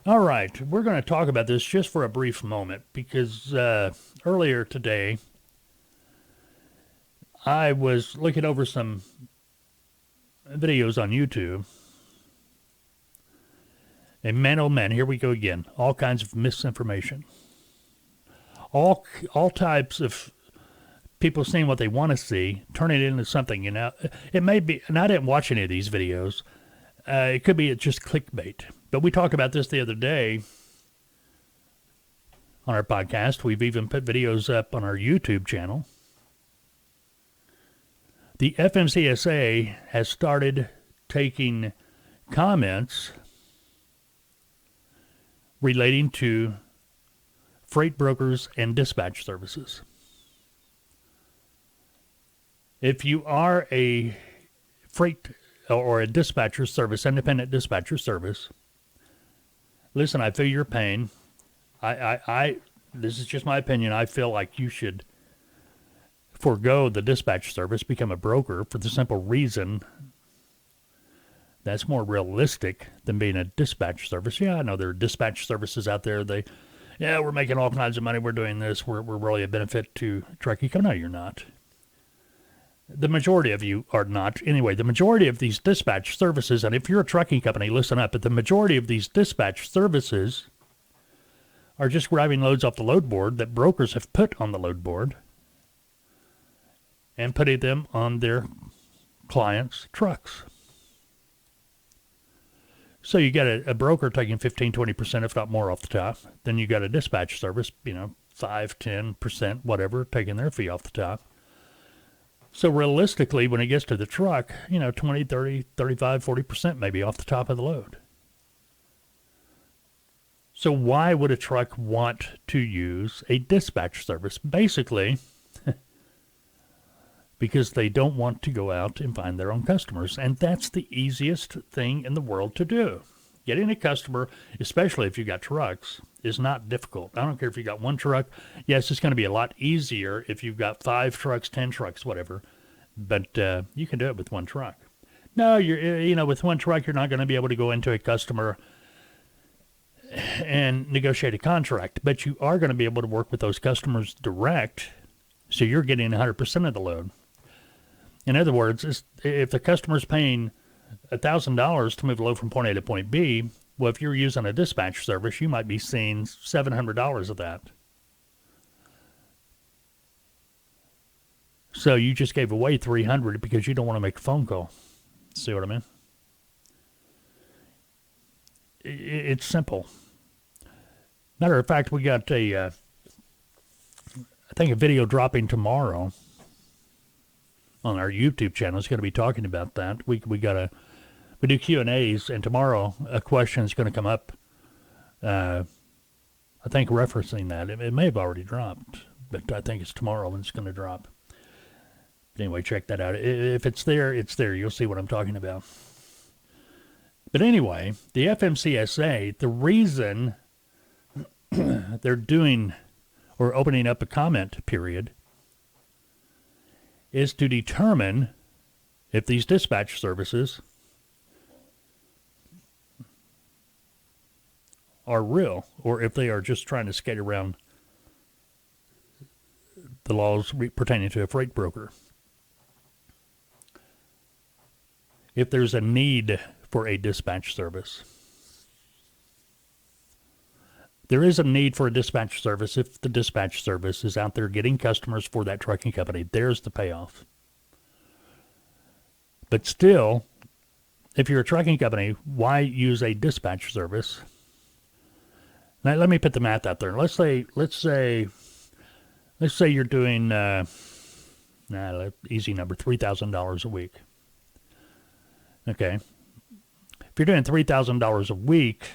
All right, we're going to talk about this just for a brief moment because earlier today I was looking over some videos on YouTube. And man, oh man, here we go again. All kinds of misinformation. All types of people seeing what they want to see, turning it into something. It may be, and I didn't watch any of these videos. It could be just clickbait. But we talked about this the other day on our podcast. We've even put videos up on our YouTube channel. The FMCSA has started taking comments relating to freight brokers and dispatch services. If you are a freight or a dispatcher service, independent dispatcher service, listen, I feel your pain. I this is just my opinion. I feel like you should forego the dispatch service, become a broker for the simple reason that's more realistic than being a dispatch service. Yeah, I know there are dispatch services out there. We're making all kinds of money. We're doing this. We're really a benefit to trucking. No, you're not. The majority of you are not. Anyway, the majority of these dispatch services, and if you're a trucking company, listen up, but the majority of these dispatch services are just grabbing loads off the load board that brokers have put on the load board and putting them on their clients' trucks. So you got a broker taking 15, 20%, if not more, off the top. Then you got a dispatch service, 5, 10%, whatever, taking their fee off the top. So realistically, when it gets to the truck, 20, 30, 35, 40% maybe off the top of the load. So why would a truck want to use a dispatch service? Basically, because they don't want to go out and find their own customers. And that's the easiest thing in the world to do. Getting a customer, especially if you got trucks, is not difficult. I don't care if you got one truck. Yes, it's going to be a lot easier if you've got 5 trucks, 10 trucks, whatever. But you can do it with one truck. No, with one truck, you're not going to be able to go into a customer and negotiate a contract. But you are going to be able to work with those customers direct, so you're getting 100% of the load. In other words, if the customer's paying $1,000 to move a load from point A to point B, well, if you're using a dispatch service, you might be seeing $700 of that. So you just gave away $300 because you don't want to make a phone call. See what I mean? It's simple. Matter of fact, we got I think a video dropping tomorrow on our YouTube channel. Is going to be talking about that. We do Q&As, and tomorrow a question is going to come up, I think referencing that. It may have already dropped, but I think it's tomorrow when it's going to drop. But anyway, check that out. If it's there, it's there. You'll see what I'm talking about. But anyway, the FMCSA, the reason they're doing or opening up a comment period is to determine if these dispatch services are real or if they are just trying to skate around the laws pertaining to a freight broker. If there's a need for a dispatch service. There is a need for a dispatch service if the dispatch service is out there getting customers for that trucking company. There's the payoff. But still, if you're a trucking company, why use a dispatch service? Now, let me put the math out there. Let's say you're doing easy number, $3,000 a week. Okay. If you're doing $3,000 a week,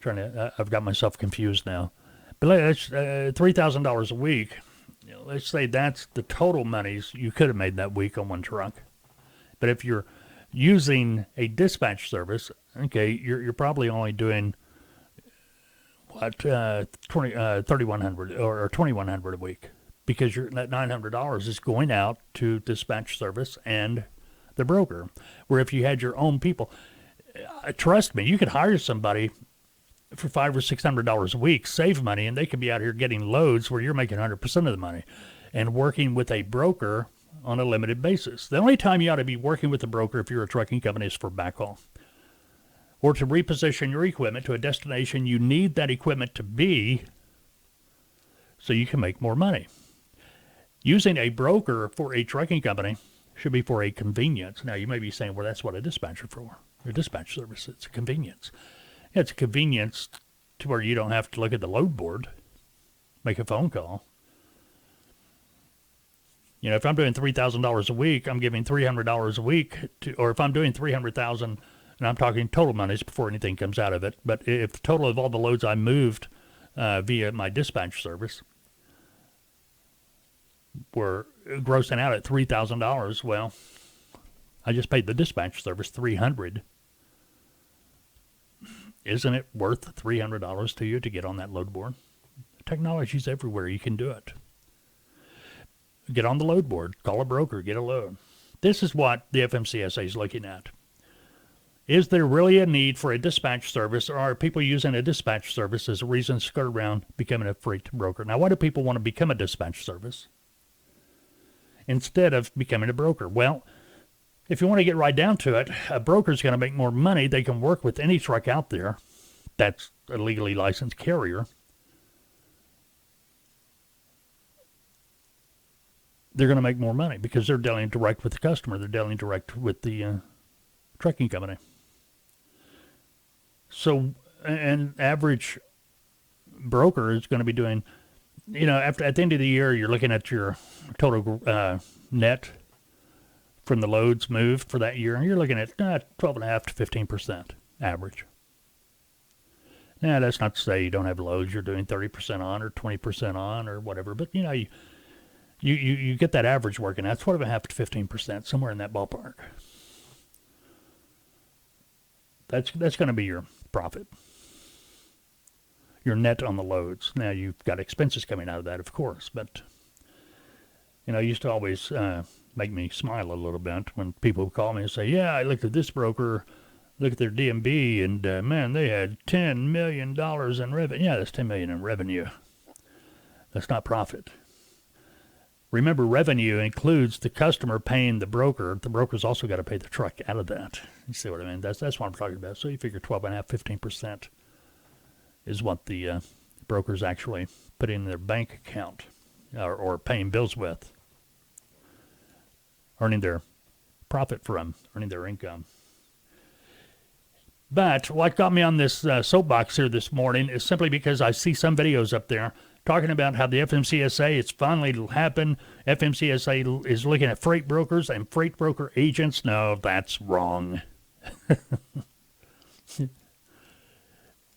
I've got myself confused now. But let's $3,000 a week. Let's say that's the total monies you could have made that week on one truck. But if you're using a dispatch service, okay, you're probably only doing $3,100 or $2,100 a week, because that $900 is going out to dispatch service and the broker. Where if you had your own people, trust me, you could hire somebody for $500 or $600 a week, save money, and they could be out here getting loads where you're making 100% of the money and working with a broker on a limited basis. The only time you ought to be working with a broker if you're a trucking company is for backhaul or to reposition your equipment to a destination you need that equipment to be so you can make more money. Using a broker for a trucking company should be for a convenience. Now, you may be saying, well, that's what a dispatcher for. A dispatch service, it's a convenience. It's a convenience to where you don't have to look at the load board, make a phone call. You know, if I'm doing $3,000 a week, I'm giving $300 a week to, or if I'm doing $300,000, and I'm talking total monies before anything comes out of it, but if the total of all the loads I moved via my dispatch service were grossing out at $3,000, well, I just paid the dispatch service $300. Isn't it worth $300 to you to get on that load board? Technology's everywhere. You can do it. Get on the load board. Call a broker. Get a load. This is what the FMCSA is looking at. Is there really a need for a dispatch service, or are people using a dispatch service as a reason to skirt around becoming a freight broker? Now, why do people want to become a dispatch service instead of becoming a broker? Well, if you want to get right down to it, a broker's going to make more money. They can work with any truck out there that's a legally licensed carrier. They're going to make more money because they're dealing direct with the customer. They're dealing direct with the trucking company. So an average broker is going to be doing, you know, at the end of the year, you're looking at your total net from the loads moved for that year, and you're looking at 12.5% to 15% average. Now, that's not to say you don't have loads you're doing 30% on or 20% on or whatever, but, you know, you get that average working out. 12.5% to 15%, somewhere in that ballpark. That's going to be your profit, your net on the loads. Now, you've got expenses coming out of that, of course, but, you know, it used to always make me smile a little bit when people would call me and say, yeah, I looked at this broker, look at their DMB, and, man, they had $10 million in revenue. Yeah, that's $10 million in revenue. That's not profit. Remember, revenue includes the customer paying the broker. The broker's also got to pay the truck out of that. You see what I mean? That's what I'm talking about. So you figure 12.5%, 15% is what the brokers actually put in their bank account or paying bills with, earning their profit from, earning their income. But what got me on this soapbox here this morning is simply because I see some videos up there talking about how the FMCSA, it's finally happened. FMCSA is looking at freight brokers and freight broker agents. No, that's wrong.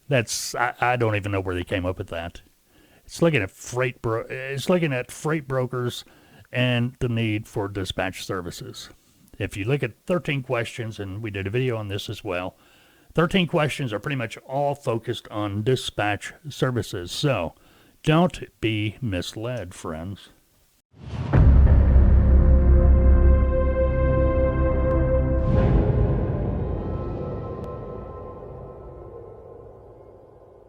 I don't even know where they came up with that. It's looking at freight brokers and the need for dispatch services. If you look at 13 questions, and we did a video on this as well, 13 questions are pretty much all focused on dispatch services. So don't be misled, friends.